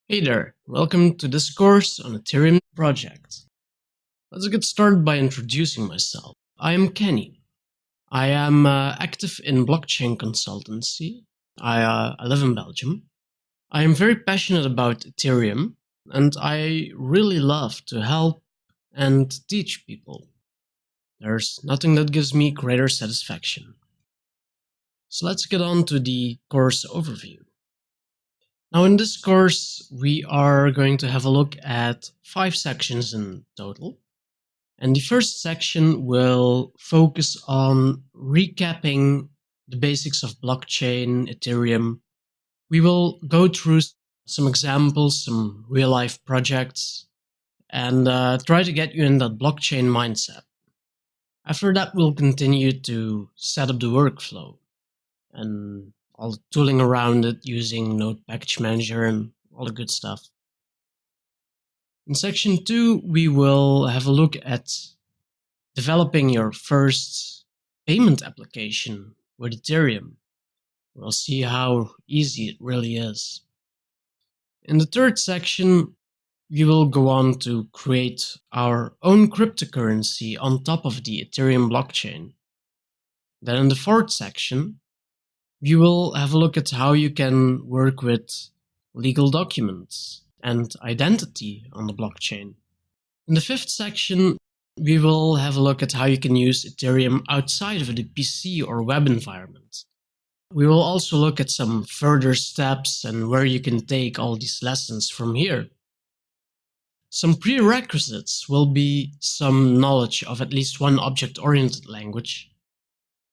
Hey there, welcome to this course on Ethereum project. Let's get started by introducing myself. I am Kenny. I am active in blockchain consultancy. I live in Belgium. I am very passionate about Ethereum and I really love to help and teach people. There's nothing that gives me greater satisfaction. So let's get on to the course overview. Now in this course, we are going to have a look at 5 sections in total. And the first section will focus on recapping the basics of blockchain, Ethereum. We will go through some examples, some real-life projects, and try to get you in that blockchain mindset. After that, we'll continue to set up the workflow and all the tooling around it using Node Package Manager and all the good stuff. In section 2, we will have a look at developing your first payment application with Ethereum. We'll see how easy it really is. In the third section, we will go on to create our own cryptocurrency on top of the Ethereum blockchain. Then in the fourth section, we will have a look at how you can work with legal documents and identity on the blockchain. In the fifth section, we will have a look at how you can use Ethereum outside of the PC or web environment. We will also look at some further steps and where you can take all these lessons from here. Some prerequisites will be some knowledge of at least one object-oriented language.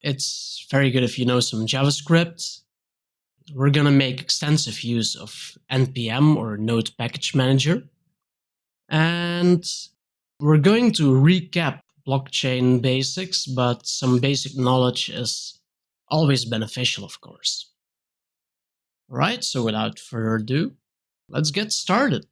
It's very good if you know some JavaScript. We're going to make extensive use of NPM or Node Package Manager. And we're going to recap blockchain basics, but some basic knowledge is always beneficial, of course. Alright, so without further ado, let's get started.